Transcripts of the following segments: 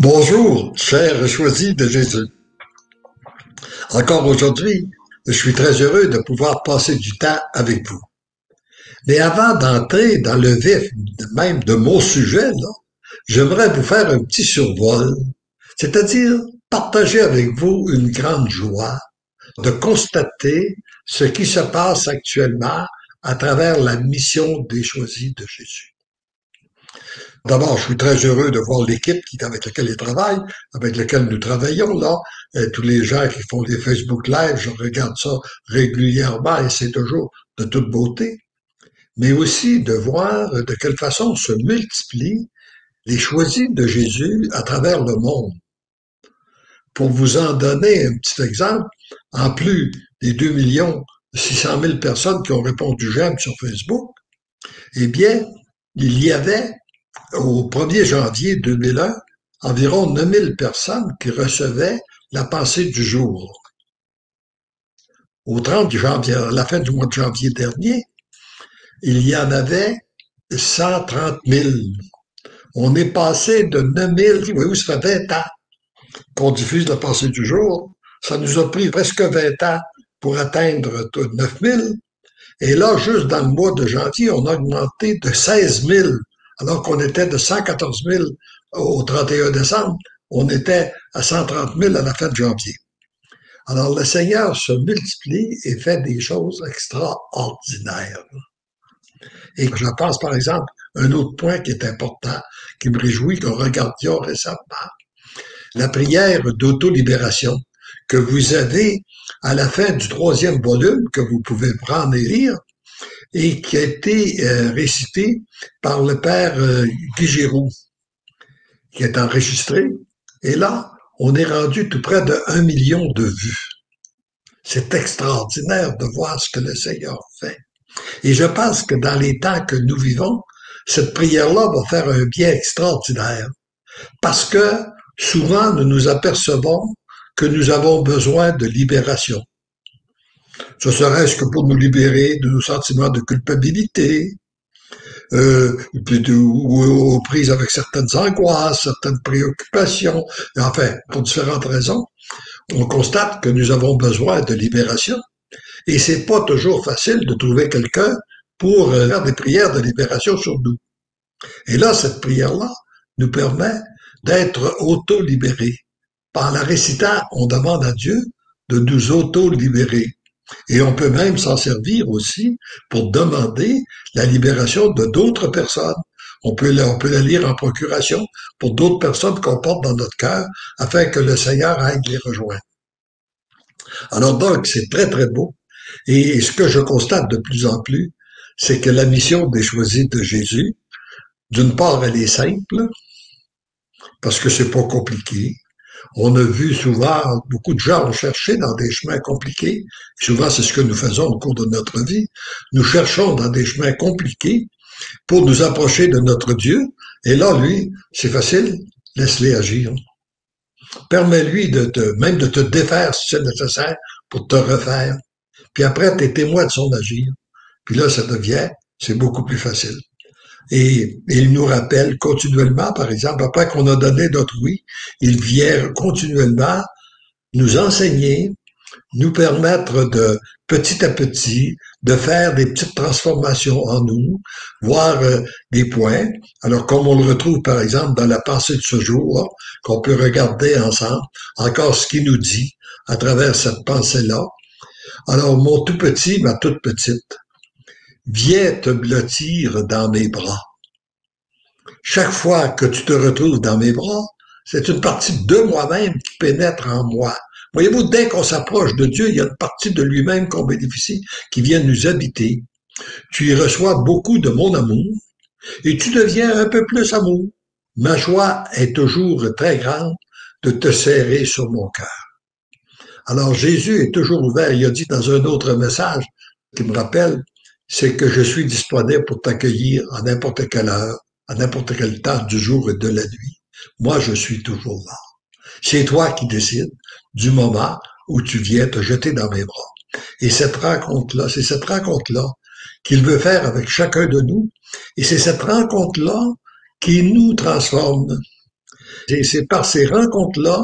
Bonjour, chers choisis de Jésus. Encore aujourd'hui, je suis très heureux de pouvoir passer du temps avec vous. Mais avant d'entrer dans le vif même de mon sujet, là, j'aimerais vous faire un petit survol, c'est-à-dire partager avec vous une grande joie de constater ce qui se passe actuellement à travers la mission des choisis de Jésus. D'abord, je suis très heureux de voir l'équipe avec laquelle ils travaillent, avec laquelle nous travaillons là. Tous les gens qui font des Facebook Live, je regarde ça régulièrement et c'est toujours de toute beauté. Mais aussi de voir de quelle façon se multiplient les choisis de Jésus à travers le monde. Pour vous en donner un petit exemple, en plus des 2 600 000 personnes qui ont répondu j'aime sur Facebook, eh bien, il y avait au 1er janvier 2001, environ 9 000 personnes qui recevaient la pensée du jour. Au 30 janvier, à la fin du mois de janvier dernier, il y en avait 130 000. On est passé de 9 000, oui, ça fait 20 ans qu'on diffuse la pensée du jour. Ça nous a pris presque 20 ans pour atteindre 9 000. Et là, juste dans le mois de janvier, on a augmenté de 16 000, alors qu'on était de 114 000 au 31 décembre. On était à 130 000 à la fin de janvier. Alors, le Seigneur se multiplie et fait des choses extraordinaires. Et je pense, par exemple, un autre point qui est important, qui me réjouit, que regardions récemment, la prière d'auto-libération que vous avez à la fin du 3e volume, que vous pouvez prendre et lire, et qui a été récité par le père Guy Giroux, qui est enregistré. Et là, on est rendu tout près de 1 million de vues. C'est extraordinaire de voir ce que le Seigneur fait. Et je pense que dans les temps que nous vivons, cette prière-là va faire un bien extraordinaire. Parce que souvent, nous nous apercevons que nous avons besoin de libération. Ce serait-ce que pour nous libérer de nos sentiments de culpabilité, ou aux prises avec certaines angoisses, certaines préoccupations, enfin, pour différentes raisons, on constate que nous avons besoin de libération. Et c'est pas toujours facile de trouver quelqu'un pour faire des prières de libération sur nous. Et là, cette prière-là nous permet d'être auto-libérés. Par la récitant, on demande à Dieu de nous auto-libérer. Et on peut même s'en servir aussi pour demander la libération de d'autres personnes. On peut la lire en procuration pour d'autres personnes qu'on porte dans notre cœur afin que le Seigneur aille les rejoindre. Alors donc, c'est très, très beau. Et ce que je constate de plus en plus, c'est que la mission des choisis de Jésus, d'une part, elle est simple, parce que c'est pas compliqué. On a vu souvent, beaucoup de gens ont cherché dans des chemins compliqués. Souvent, c'est ce que nous faisons au cours de notre vie. Nous cherchons dans des chemins compliqués pour nous approcher de notre Dieu. Et là, lui, c'est facile, laisse-les agir. Permets-lui même de te défaire si c'est nécessaire pour te refaire. Puis après, tu es témoin de son agir. Puis là, c'est beaucoup plus facile. Et il nous rappelle continuellement, par exemple, après qu'on a donné notre oui, il vient continuellement nous enseigner, nous permettre de, petit à petit, de faire des petites transformations en nous, voir des points. Alors, comme on le retrouve, par exemple, dans la pensée de ce jour, là, qu'on peut regarder ensemble, encore ce qu'il nous dit à travers cette pensée-là. Alors, mon tout petit, ma toute petite, viens te blottir dans mes bras. Chaque fois que tu te retrouves dans mes bras, c'est une partie de moi-même qui pénètre en moi. Voyez-vous, dès qu'on s'approche de Dieu, il y a une partie de lui-même qu'on bénéficie, qui vient nous habiter. Tu y reçois beaucoup de mon amour et tu deviens un peu plus amour. Ma joie est toujours très grande de te serrer sur mon cœur. Alors Jésus est toujours ouvert. Il a dit dans un autre message qui me rappelle, c'est que je suis disponible pour t'accueillir à n'importe quelle heure, à n'importe quel temps du jour et de la nuit. Moi, je suis toujours là. C'est toi qui décides du moment où tu viens te jeter dans mes bras. Et cette rencontre-là, c'est cette rencontre-là qu'il veut faire avec chacun de nous. Et c'est cette rencontre-là qui nous transforme. Et c'est par ces rencontres-là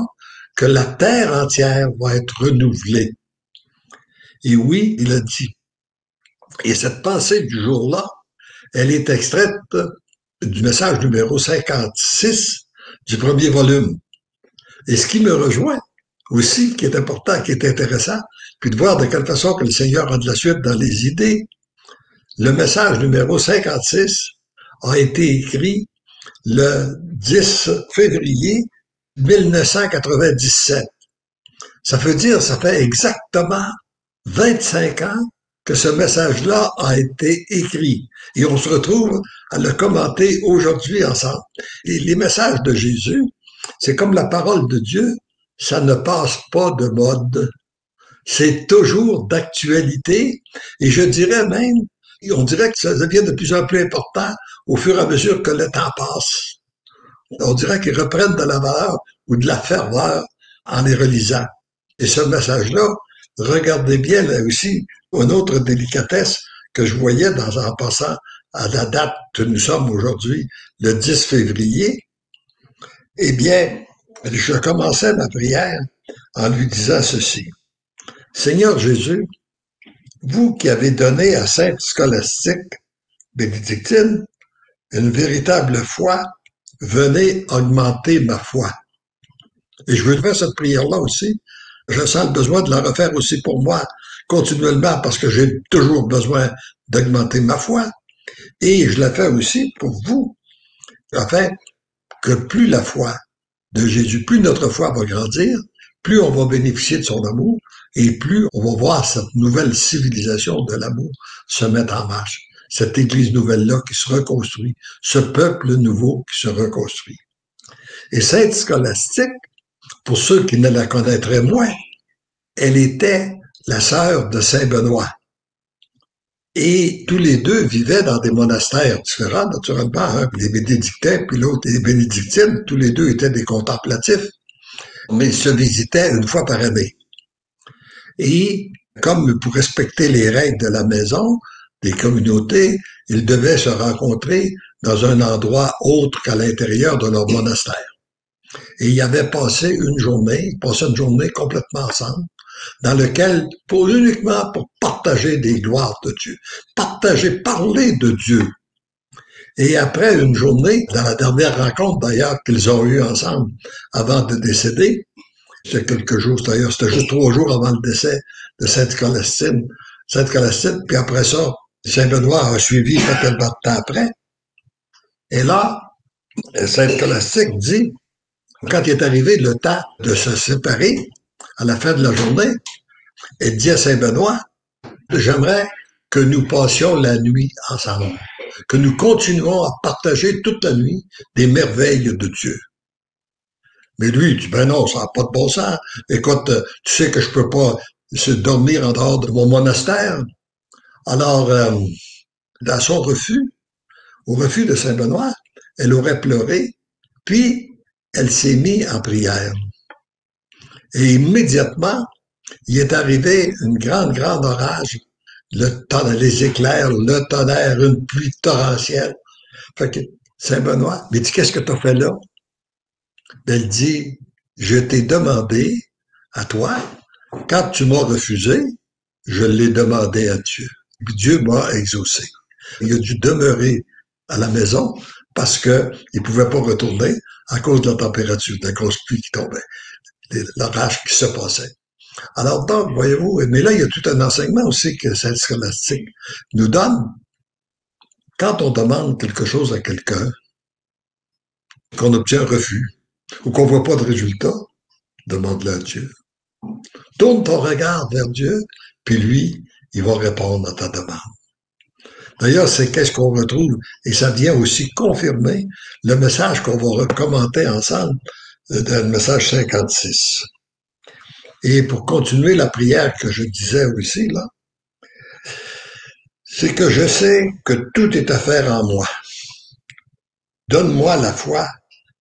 que la terre entière va être renouvelée. Et oui, il a dit. Et cette pensée du jour-là, elle est extraite du message numéro 56 du premier volume. Et ce qui me rejoint aussi, qui est important, qui est intéressant, puis de voir de quelle façon que le Seigneur a de la suite dans les idées, le message numéro 56 a été écrit le 10 février 1997. Ça veut dire, ça fait exactement 25 ans que ce message-là a été écrit. Et on se retrouve à le commenter aujourd'hui ensemble. Et les messages de Jésus, c'est comme la parole de Dieu, ça ne passe pas de mode. C'est toujours d'actualité. Et je dirais même, on dirait que ça devient de plus en plus important au fur et à mesure que le temps passe. On dirait qu'ils reprennent de la valeur ou de la ferveur en les relisant. Et ce message-là, regardez bien là aussi une autre délicatesse que je voyais en passant à la date que nous sommes aujourd'hui, le 10 février. Eh bien, je commençais ma prière en lui disant ceci. Seigneur Jésus, vous qui avez donné à Sainte Scolastique bénédictine une véritable foi, venez augmenter ma foi. Et je veux faire cette prière-là aussi. Je sens le besoin de la refaire aussi pour moi continuellement parce que j'ai toujours besoin d'augmenter ma foi. Et je la fais aussi pour vous, afin que plus la foi de Jésus, plus notre foi va grandir, plus on va bénéficier de son amour et plus on va voir cette nouvelle civilisation de l'amour se mettre en marche. Cette Église nouvelle-là qui se reconstruit, ce peuple nouveau qui se reconstruit. Et Sainte Scolastique, pour ceux qui ne la connaîtraient moins, elle était la sœur de Saint Benoît. Et tous les deux vivaient dans des monastères différents, naturellement, un les bénédictins, puis l'autre les bénédictines. Tous les deux étaient des contemplatifs, mais ils se visitaient une fois par année. Et comme pour respecter les règles de la maison, des communautés, ils devaient se rencontrer dans un endroit autre qu'à l'intérieur de leur monastère. Et ils avaient passé une journée complètement ensemble, dans lequel, uniquement pour partager des gloires de Dieu, parler de Dieu. Et après une journée, dans la dernière rencontre d'ailleurs qu'ils ont eue ensemble avant de décéder, c'était quelques jours d'ailleurs, c'était juste 3 jours avant le décès de Sainte Scolastine, puis après ça, Saint Benoît a suivi quelques temps après. Et là, Sainte Scolastique dit, quand il est arrivé le temps de se séparer, à la fin de la journée, elle dit à Saint Benoît, j'aimerais que nous passions la nuit ensemble, que nous continuons à partager toute la nuit des merveilles de Dieu. Mais lui, il dit, ben non, ça n'a pas de bon sens. Écoute, tu sais que je peux pas dormir en dehors de mon monastère. Alors, dans son refus, au refus de Saint Benoît, elle aurait pleuré, puis elle s'est mise en prière. Et immédiatement, il est arrivé une grande orage, les éclairs, le tonnerre, une pluie torrentielle. Fait que Saint Benoît, mais dit, qu'est-ce que tu as fait là? Elle dit, je t'ai demandé à toi, quand tu m'as refusé, je l'ai demandé à Dieu. Puis Dieu m'a exaucé. Il a dû demeurer à la maison parce qu'il ne pouvait pas retourner à cause de la température, de la grosse pluie qui tombait, l'orage qui se passait. Alors donc, voyez-vous, mais là, il y a tout un enseignement aussi que Sainte Scolastique nous donne. Quand on demande quelque chose à quelqu'un, qu'on obtient un refus, ou qu'on ne voit pas de résultat, demande-le à Dieu. Tourne ton regard vers Dieu, puis lui, il va répondre à ta demande. D'ailleurs, c'est qu'est-ce qu'on retrouve, et ça vient aussi confirmer le message qu'on va commenter ensemble, dans le message 56. Et pour continuer la prière que je disais aussi, là, c'est que je sais que tout est à faire en moi. Donne-moi la foi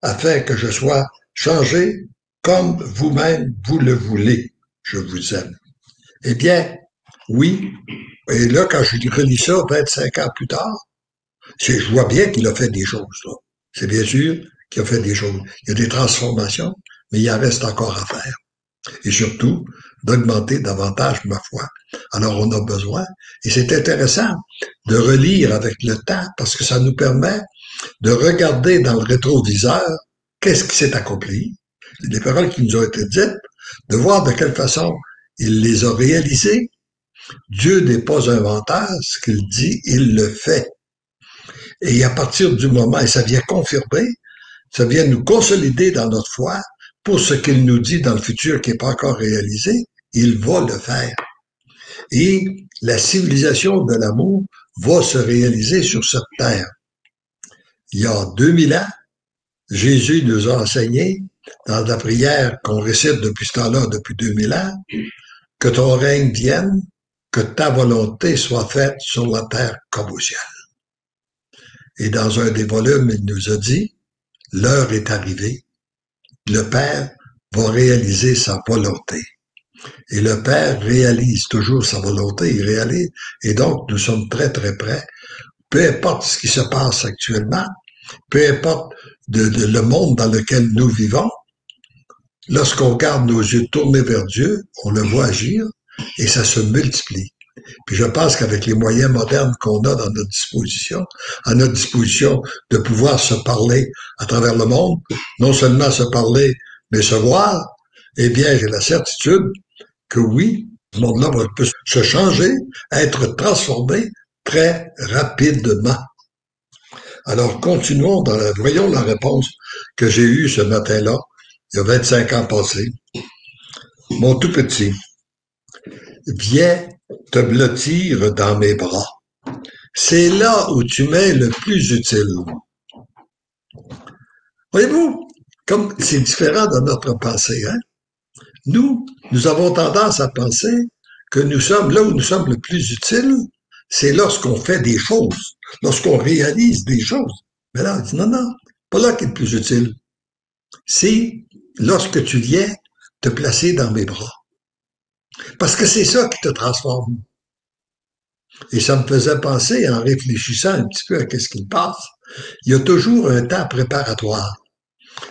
afin que je sois changé comme vous-même vous le voulez. Je vous aime. Eh bien, oui. Et là, quand je relis ça 25 ans plus tard, je vois bien qu'il a fait des choses, là. C'est bien sûr qui a fait des choses. Il y a des transformations, mais il en reste encore à faire. Et surtout, d'augmenter davantage ma foi. Alors, on a besoin, et c'est intéressant de relire avec le temps, parce que ça nous permet de regarder dans le rétroviseur qu'est-ce qui s'est accompli, les paroles qui nous ont été dites, de voir de quelle façon il les a réalisées. Dieu n'est pas un menteur, ce qu'il dit, il le fait. Et à partir du moment, et ça vient confirmer, ça vient nous consolider dans notre foi pour ce qu'il nous dit dans le futur qui n'est pas encore réalisé, il va le faire. Et la civilisation de l'amour va se réaliser sur cette terre. Il y a 2000 ans, Jésus nous a enseigné, dans la prière qu'on récite depuis ce temps-là, depuis 2000 ans, que ton règne vienne, que ta volonté soit faite sur la terre comme au ciel. Et dans un des volumes, il nous a dit, l'heure est arrivée, le Père va réaliser sa volonté. Et le Père réalise toujours sa volonté, il réalise, et donc nous sommes très très près. Peu importe ce qui se passe actuellement, peu importe le monde dans lequel nous vivons, lorsqu'on garde nos yeux tournés vers Dieu, on le voit agir et ça se multiplie. Puis je pense qu'avec les moyens modernes qu'on a dans notre disposition, à notre disposition de pouvoir se parler à travers le monde, non seulement se parler, mais se voir, eh bien, j'ai la certitude que oui, ce monde-là peut se changer, être transformé très rapidement. Alors, continuons voyons la réponse que j'ai eue ce matin-là, il y a 25 ans passés. Mon tout petit, viens te blottir dans mes bras. C'est là où tu m'es le plus utile. Voyez-vous, comme c'est différent de notre pensée, hein? Nous avons tendance à penser que nous sommes là où nous sommes le plus utiles, c'est lorsqu'on fait des choses, lorsqu'on réalise des choses. Mais là, on dit non, pas là qui est le plus utile. C'est lorsque tu viens te placer dans mes bras. Parce que c'est ça qui te transforme. Et ça me faisait penser, en réfléchissant un petit peu à ce qui passe, il y a toujours un temps préparatoire.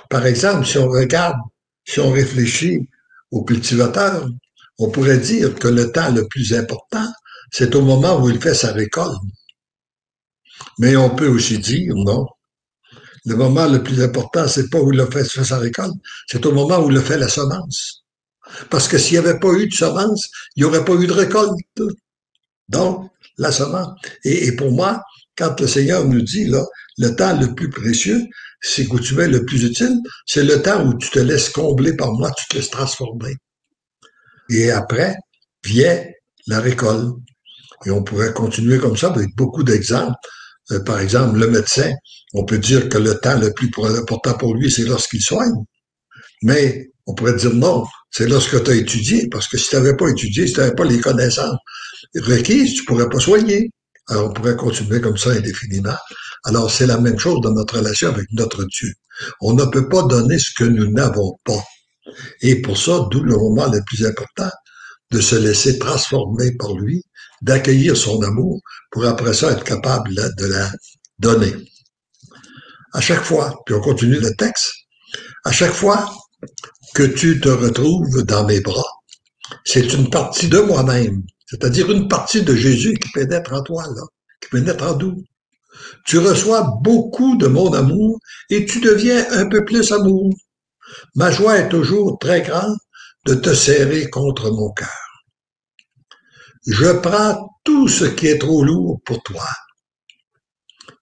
Par exemple, si on réfléchit au cultivateur, on pourrait dire que le temps le plus important, c'est au moment où il fait sa récolte. Mais on peut aussi dire, non, le moment le plus important, c'est pas où il a fait sa récolte, c'est au moment où il a fait la semence. Parce que s'il n'y avait pas eu de semence, il n'y aurait pas eu de récolte. Donc, la semence. Et pour moi, quand le Seigneur nous dit, là, le temps le plus précieux, c'est où tu es le plus utile, c'est le temps où tu te laisses combler par moi, tu te laisses transformer. Et après, vient la récolte. Et on pourrait continuer comme ça avec beaucoup d'exemples. Par exemple, le médecin, on peut dire que le temps le plus important pour lui, c'est lorsqu'il soigne. Mais on pourrait dire non, c'est lorsque tu as étudié, parce que si tu n'avais pas étudié, si tu n'avais pas les connaissances requises, tu ne pourrais pas soigner. Alors, on pourrait continuer comme ça indéfiniment. Alors, c'est la même chose dans notre relation avec notre Dieu. On ne peut pas donner ce que nous n'avons pas. Et pour ça, d'où le moment le plus important, de se laisser transformer par lui, d'accueillir son amour, pour après ça être capable de la donner. À chaque fois, puis on continue le texte, à chaque fois que tu te retrouves dans mes bras, c'est une partie de moi-même, c'est-à-dire une partie de Jésus qui pénètre en toi, là, qui pénètre en nous. Tu reçois beaucoup de mon amour et tu deviens un peu plus amour. Ma joie est toujours très grande de te serrer contre mon cœur. Je prends tout ce qui est trop lourd pour toi,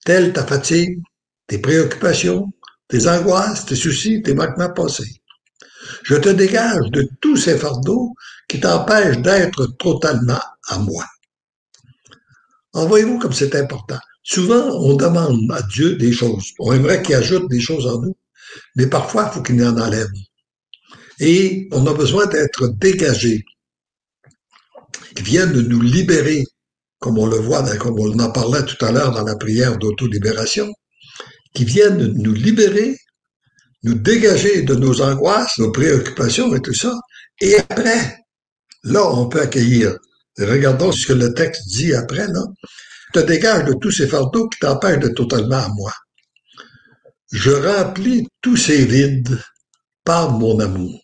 telle ta fatigue, tes préoccupations, tes angoisses, tes soucis, tes manquements passés. Je te dégage de tous ces fardeaux qui t'empêchent d'être totalement à moi. Alors, voyez-vous comme c'est important. Souvent, on demande à Dieu des choses. On aimerait qu'il ajoute des choses en nous, mais parfois, il faut qu'il en enlève. Et on a besoin d'être dégagé, qui viennent de nous libérer, comme on le voit, comme on en parlait tout à l'heure dans la prière d'auto-libération, qui viennent nous libérer, nous dégager de nos angoisses, nos préoccupations et tout ça. Et après, là, on peut accueillir. Regardons ce que le texte dit après, là. Te dégage de tous ces fardeaux qui t'empêchent de totalement à moi. Je remplis tous ces vides par mon amour.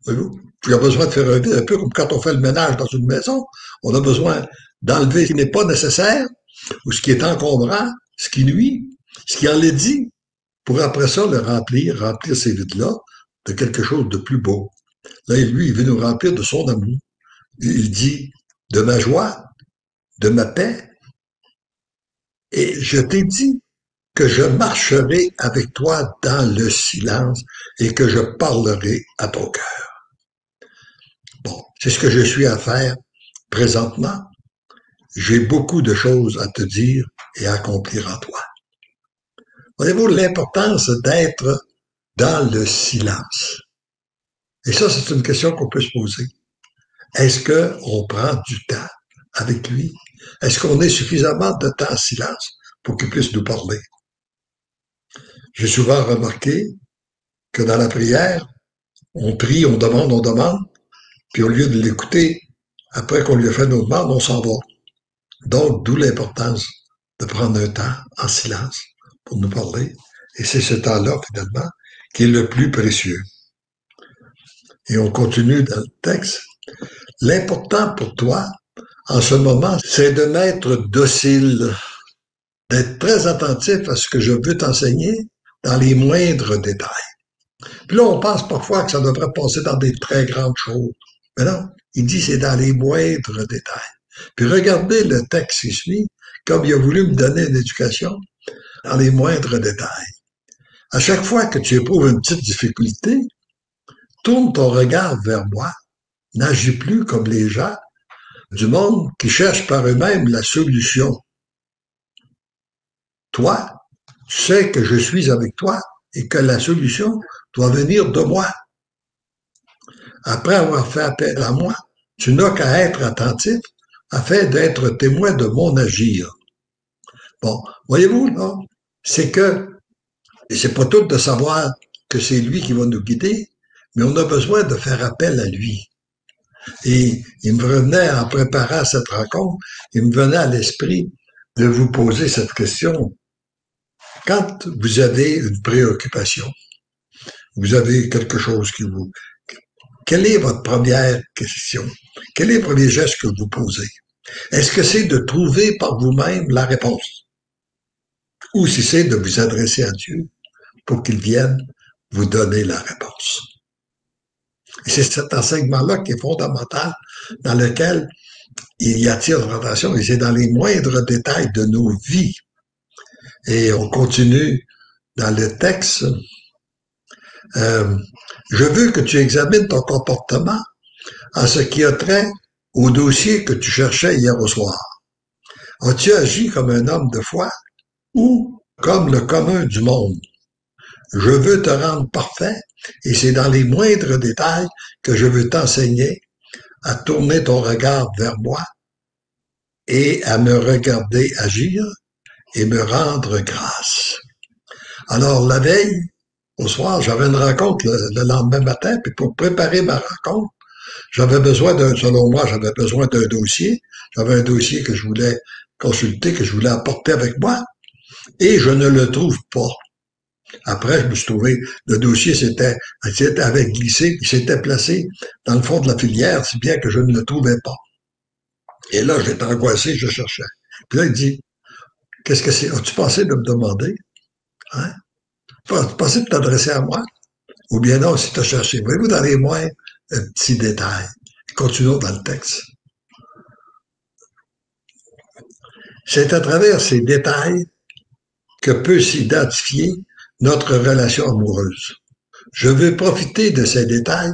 Voyez-vous? Il y a besoin de faire un vide, un peu comme quand on fait le ménage dans une maison. On a besoin d'enlever ce qui n'est pas nécessaire ou ce qui est encombrant, ce qui nuit, ce qui enlaidit, pour après ça le remplir ces vides-là de quelque chose de plus beau. Là, lui, il veut nous remplir de son amour. Il dit de ma joie, de ma paix. Et je t'ai dit que je marcherai avec toi dans le silence et que je parlerai à ton cœur. Bon, c'est ce que je suis à faire présentement. J'ai beaucoup de choses à te dire et à accomplir en toi. Voyez-vous l'importance d'être dans le silence? Et ça, c'est une question qu'on peut se poser. Est-ce qu'on prend du temps avec lui? Est-ce qu'on est suffisamment de temps en silence pour qu'il puisse nous parler? J'ai souvent remarqué que dans la prière, on prie, on demande, puis au lieu de l'écouter, après qu'on lui a fait nos demandes, on s'en va. Donc, d'où l'importance de prendre un temps en silence pour nous parler. Et c'est ce temps-là, finalement, qui est le plus précieux. Et on continue dans le texte. L'important pour toi, en ce moment, c'est de m'être docile, d'être très attentif à ce que je veux t'enseigner dans les moindres détails. Puis là, on pense parfois que ça devrait passer dans des très grandes choses. Mais non, il dit c'est dans les moindres détails. Puis regardez le texte qui suit, comme il a voulu me donner une éducation dans les moindres détails. À chaque fois que tu éprouves une petite difficulté, tourne ton regard vers moi. N'agis plus comme les gens du monde qui cherchent par eux-mêmes la solution. Toi, tu sais que je suis avec toi et que la solution doit venir de moi. Après avoir fait appel à moi, tu n'as qu'à être attentif afin d'être témoin de mon agir. Bon, voyez-vous, là, c'est que, et c'est pas tout de savoir que c'est lui qui va nous guider, mais on a besoin de faire appel à lui. Et il me revenait, en préparant cette rencontre, il me venait à l'esprit de vous poser cette question. Quand vous avez une préoccupation, vous avez quelque chose qui vous... Quelle est votre première question? Quel est le premier geste que vous posez? Est-ce que c'est de trouver par vous-même la réponse? Ou si c'est de vous adresser à Dieu pour qu'il vienne vous donner la réponse? Et c'est cet enseignement-là qui est fondamental, dans lequel il y attire notre attention, et c'est dans les moindres détails de nos vies. Et on continue dans le texte. Je veux que tu examines ton comportement en ce qui a trait au dossier que tu cherchais hier au soir. As-tu agi comme un homme de foi ou comme le commun du monde? Je veux te rendre parfait et c'est dans les moindres détails que je veux t'enseigner à tourner ton regard vers moi et à me regarder agir et me rendre grâce. Alors, la veille, au soir, j'avais une rencontre le lendemain matin, puis pour préparer ma rencontre, selon moi, j'avais besoin d'un dossier. J'avais un dossier que je voulais consulter, que je voulais apporter avec moi, et je ne le trouve pas. Après, je me suis trouvé, le dossier avait glissé, il s'était placé dans le fond de la filière, si bien que je ne le trouvais pas. Et là, j'étais angoissé, je cherchais. Puis là, il dit, qu'est-ce que c'est? As-tu pensé de me demander? Hein? As-tu pensé de t'adresser à moi? Ou bien non, si tu as cherché. Voyez-vous dans les moindres petits détails. Continuons dans le texte. C'est à travers ces détails que peut s'identifier notre relation amoureuse. Je veux profiter de ces détails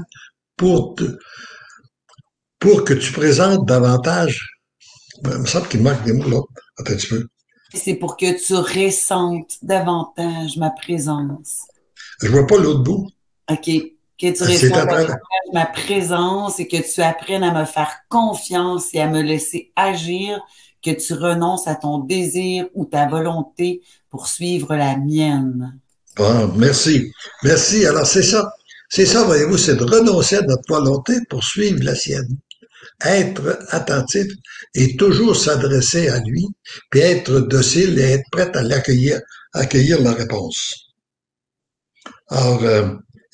pour que tu présentes davantage. Il me semble qu'il manque des mots là. Attends un petit peu. C'est pour que tu ressentes davantage ma présence. Je vois pas l'autre bout. OK. Que tu ressentes davantage ma présence et que tu apprennes à me faire confiance et à me laisser agir, que tu renonces à ton désir ou ta volonté pour suivre la mienne. Bon, merci. Merci. Alors, c'est ça. C'est ça, voyez-vous, c'est de renoncer à notre volonté pour suivre la sienne. Être attentif et toujours s'adresser à lui, puis être docile et être prêt à accueillir la réponse. Alors,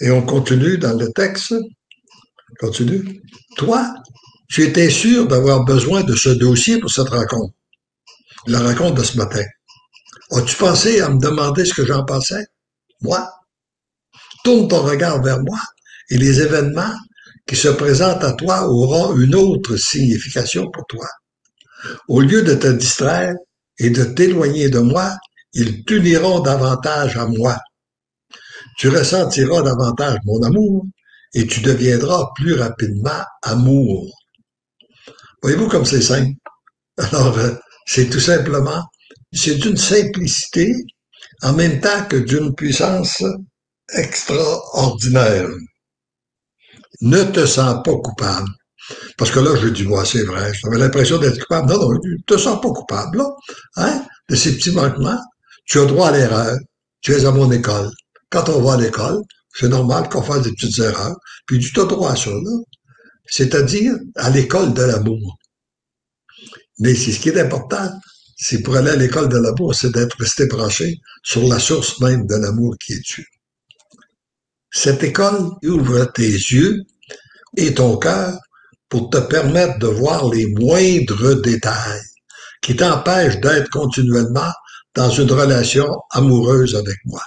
et on continue dans le texte. Continue. Toi, tu étais sûr d'avoir besoin de ce dossier pour cette rencontre. La rencontre de ce matin. As-tu pensé à me demander ce que j'en pensais? Moi? Tourne ton regard vers moi et les événements qui se présentent à toi auront une autre signification pour toi. Au lieu de te distraire et de t'éloigner de moi, ils t'uniront davantage à moi. Tu ressentiras davantage mon amour et tu deviendras plus rapidement amour. Voyez-vous comme c'est simple? Alors, c'est tout simplement, c'est d'une simplicité en même temps que d'une puissance extraordinaire. Ne te sens pas coupable. Parce que là, je dis, moi, c'est vrai, j'avais l'impression d'être coupable. Non, non, tu ne te sens pas coupable, là. Hein? De ces petits manquements. Tu as droit à l'erreur. Tu es à mon école. Quand on va à l'école, c'est normal qu'on fasse des petites erreurs. Puis tu as droit à ça, là. C'est-à-dire à l'école de l'amour. Mais c'est ce qui est important, c'est pour aller à l'école de l'amour, c'est d'être resté branché sur la source même de l'amour qui est Dieu. Cette école ouvre tes yeux et ton cœur pour te permettre de voir les moindres détails qui t'empêchent d'être continuellement dans une relation amoureuse avec moi.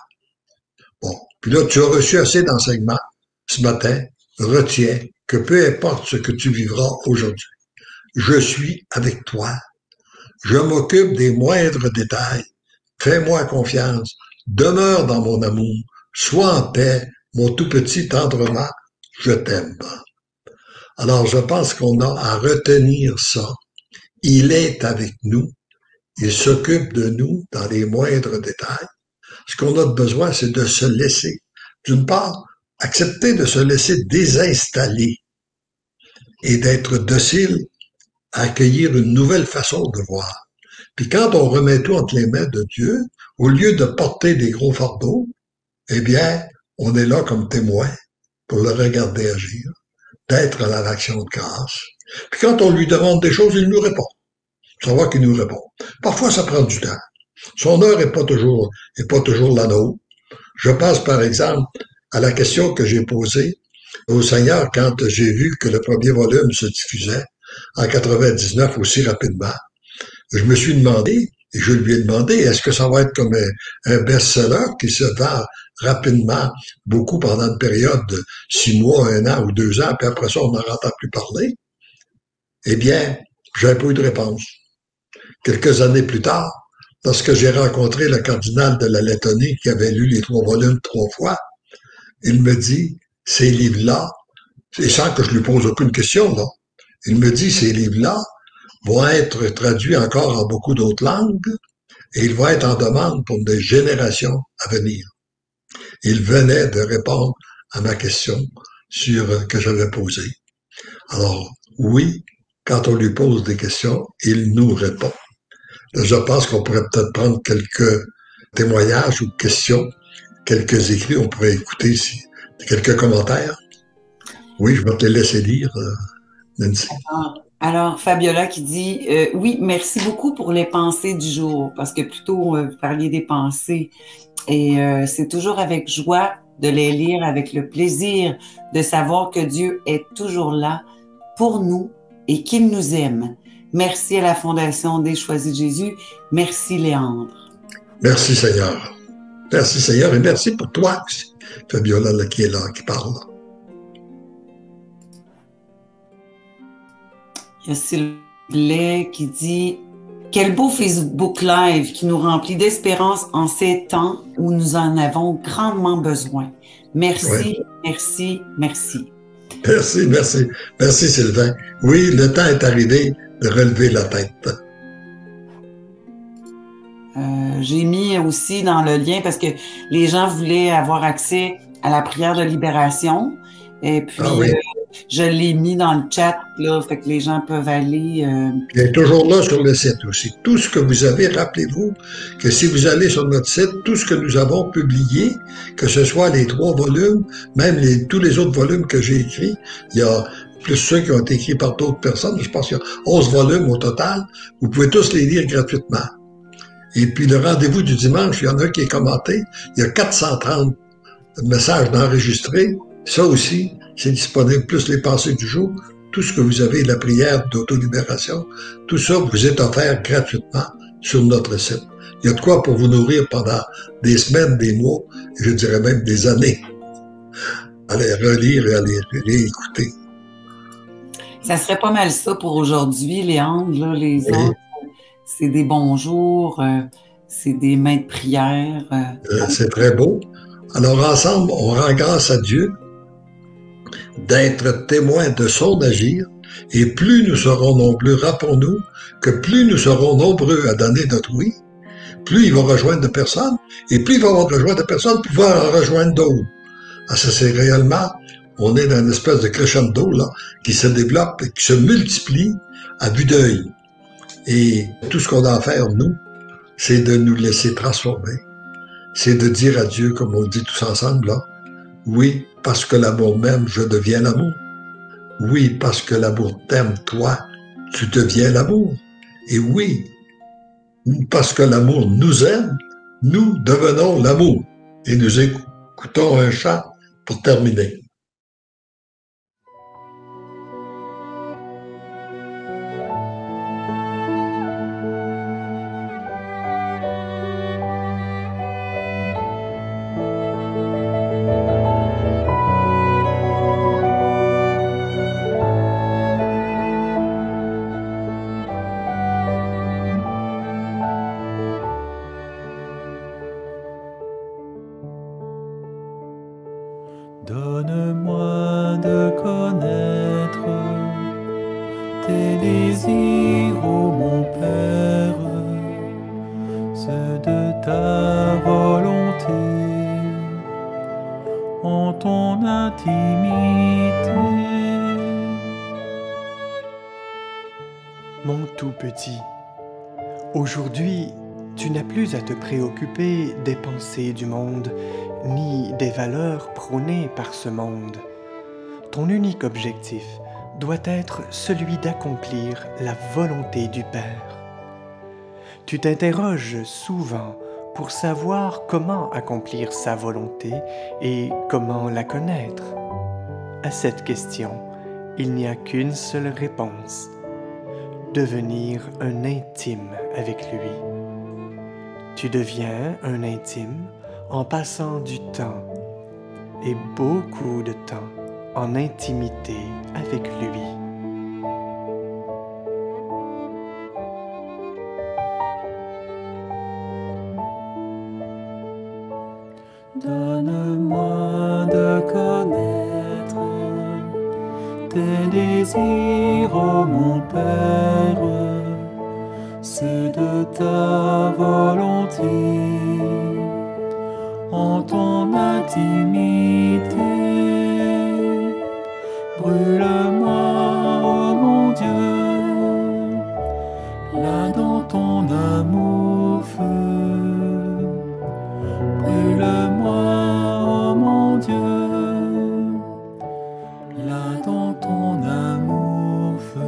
Bon, puis là, tu as reçu assez d'enseignements ce matin. Retiens que peu importe ce que tu vivras aujourd'hui, je suis avec toi. Je m'occupe des moindres détails. Fais-moi confiance. Demeure dans mon amour. Sois en paix, mon tout petit tendrement. Je t'aime. Alors, je pense qu'on a à retenir ça. Il est avec nous. Il s'occupe de nous dans les moindres détails. Ce qu'on a besoin, c'est de se laisser. D'une part, accepter de se laisser désinstaller et d'être docile à accueillir une nouvelle façon de voir. Puis quand on remet tout entre les mains de Dieu, au lieu de porter des gros fardeaux, eh bien, on est là comme témoin pour le regarder agir, d'être à l'action de grâce. Puis quand on lui demande des choses, il nous répond. Ça va qu'il nous répond. Parfois, ça prend du temps. Son heure est pas toujours la nôtre. Je pense, par exemple, à la question que j'ai posée au Seigneur quand j'ai vu que le premier volume se diffusait en 99 aussi rapidement. Je me suis demandé, et je lui ai demandé, est-ce que ça va être comme un best-seller qui se vend rapidement, beaucoup pendant une période de 6 mois, 1 an ou 2 ans, puis après ça, on n'en entend plus parler? Eh bien, j'ai pas eu de réponse. Quelques années plus tard, lorsque j'ai rencontré le cardinal de la Lettonie qui avait lu les 3 volumes 3 fois, il me dit, ces livres-là, et sans que je lui pose aucune question, là, il me dit, ces livres-là vont être traduits encore en beaucoup d'autres langues et ils vont être en demande pour des générations à venir. Il venait de répondre à ma question que j'avais posée. Alors, oui, quand on lui pose des questions, il nous répond. Je pense qu'on pourrait peut-être prendre quelques témoignages ou questions, quelques écrits, on pourrait écouter ici, quelques commentaires. Oui, je vais te les laisser lire, Nancy. Alors, Fabiola qui dit oui, merci beaucoup pour les pensées du jour, parce que plutôt vous parliez des pensées, et c'est toujours avec joie de les lire, avec le plaisir de savoir que Dieu est toujours là pour nous et qu'il nous aime. Merci à la Fondation des Choisis de Jésus. Merci Léandre. Merci Seigneur. Merci Seigneur et merci pour toi aussi, Fabiola là, qui est là, qui parle. Il y a Sylvain qui dit « Quel beau Facebook Live qui nous remplit d'espérance en ces temps où nous en avons grandement besoin. Merci, ouais. Merci, merci. » Merci, merci. Merci Sylvain. Oui, le temps est arrivé de relever la tête. J'ai mis aussi dans le lien parce que les gens voulaient avoir accès à la prière de libération. Et puis, oui. Je l'ai mis dans le chat, là, fait que les gens peuvent aller... Il est toujours là sur le site aussi. Tout ce que vous avez, rappelez-vous que si vous allez sur notre site, tout ce que nous avons publié, que ce soit les 3 volumes, même tous les autres volumes que j'ai écrits, il y a plus ceux qui ont été écrits par d'autres personnes, je pense qu'il y a 11 volumes au total, vous pouvez tous les lire gratuitement. Et puis le rendez-vous du dimanche, il y en a un qui est commenté, il y a 430 message d'enregistrer. Ça aussi, c'est disponible, plus les pensées du jour. Tout ce que vous avez, la prière d'autolibération, tout ça vous est offert gratuitement sur notre site. Il y a de quoi pour vous nourrir pendant des semaines, des mois, et je dirais même des années. Allez relire et aller réécouter. Ça serait pas mal ça pour aujourd'hui, Léandre. Là, les Oui. autres, c'est des bonjours, c'est des mains de prière. C'est très beau. Alors ensemble, on rend grâce à Dieu d'être témoins de son agir, et plus nous serons nombreux, rappelons-nous que plus nous serons nombreux à donner notre oui, plus il va rejoindre de personnes, et plus il va avoir rejoindre de personnes, plus il va en rejoindre d'autres. Ah, ça, c'est réellement, on est dans une espèce de crescendo là, qui se développe et qui se multiplie à vue d'œil. Et tout ce qu'on a à faire, nous, c'est de nous laisser transformer. C'est de dire à Dieu, comme on le dit tous ensemble, là, oui, parce que l'amour m'aime, je deviens l'amour. Oui, parce que l'amour t'aime, toi, tu deviens l'amour. Et oui, parce que l'amour nous aime, nous devenons l'amour. Et nous écoutons un chant pour terminer. Donne-moi de connaître tes désirs, ô mon Père, ceux de ta volonté, en ton intimité. Mon tout petit, aujourd'hui, tu n'as plus à te préoccuper des pensées du monde, ni des valeurs prônées par ce monde. Ton unique objectif doit être celui d'accomplir la volonté du Père. Tu t'interroges souvent pour savoir comment accomplir sa volonté et comment la connaître. À cette question, il n'y a qu'une seule réponse: devenir un intime avec lui. Tu deviens un intime en passant du temps, et beaucoup de temps, en intimité avec lui. Donne-moi de connaître tes désirs, ô mon Père, ceux de ta volonté, en ton intimité. Brûle-moi, ô mon Dieu, là dans ton amour feu. Brûle-moi, ô mon Dieu, là dans ton amour feu.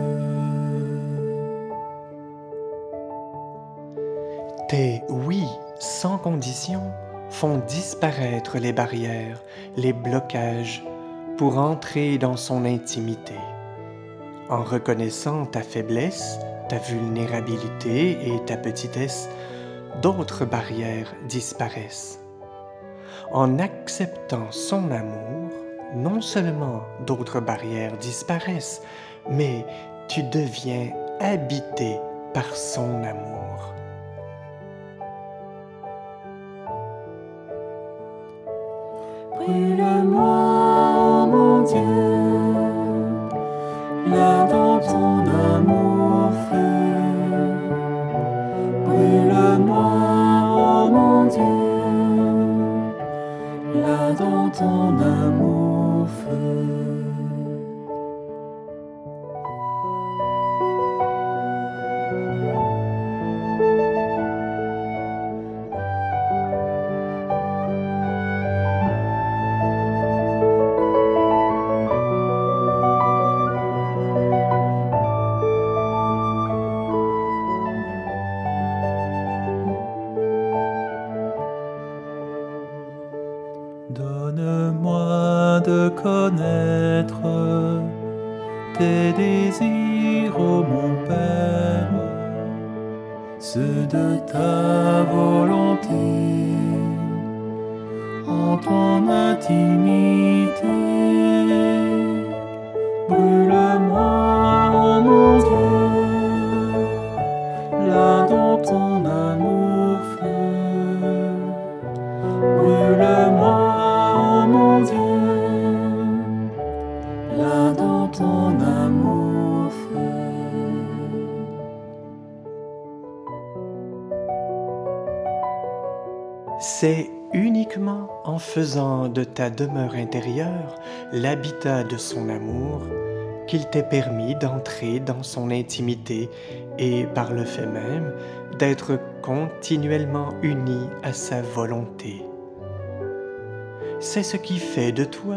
Tes oui sans condition font disparaître les barrières, les blocages pour entrer dans son intimité. En reconnaissant ta faiblesse, ta vulnérabilité et ta petitesse, d'autres barrières disparaissent. En acceptant son amour, non seulement d'autres barrières disparaissent, mais tu deviens habité par son amour. Brûle-moi, ô mon Dieu, là dans ton amour feu. Brûle-moi, ô mon Dieu, là dans ton amour feu. de connaître tes désirs, ô mon Père, ceux de ta volonté, en ton intimité. Brûle-moi, ô mon Dieu, là dans ton amour feu. Brûle-moi, ô mon Dieu, là dans ton amour feu. C'est uniquement en faisant de ta demeure intérieure l'habitat de son amour qu'il t'est permis d'entrer dans son intimité et, par le fait même, d'être continuellement uni à sa volonté. C'est ce qui fait de toi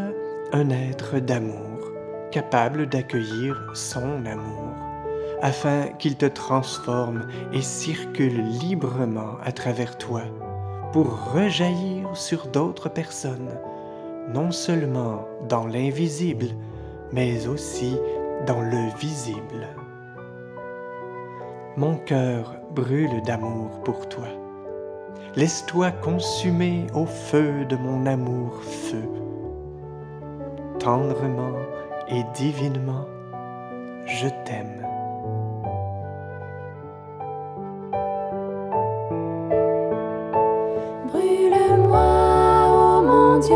un être d'amour, capable d'accueillir son amour, afin qu'il te transforme et circule librement à travers toi, pour rejaillir sur d'autres personnes, non seulement dans l'invisible, mais aussi dans le visible. Mon cœur brûle d'amour pour toi. Laisse-toi consumer au feu de mon amour-feu. Tendrement et divinement, je t'aime. Brûle-moi, ô mon Dieu,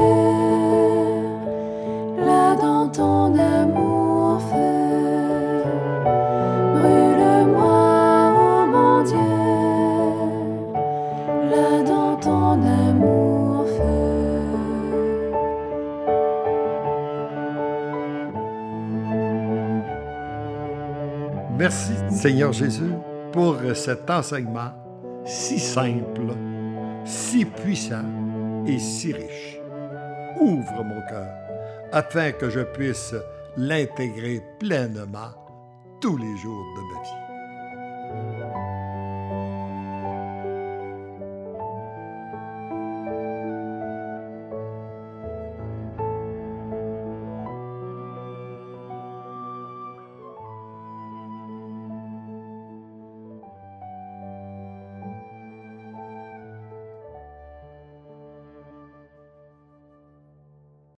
là dans ton amour feu. Brûle-moi, ô mon Dieu, là dans ton amour feu. Merci, Seigneur Jésus, pour cet enseignement si simple, si puissant et si riche. Ouvre mon cœur afin que je puisse l'intégrer pleinement tous les jours de ma vie.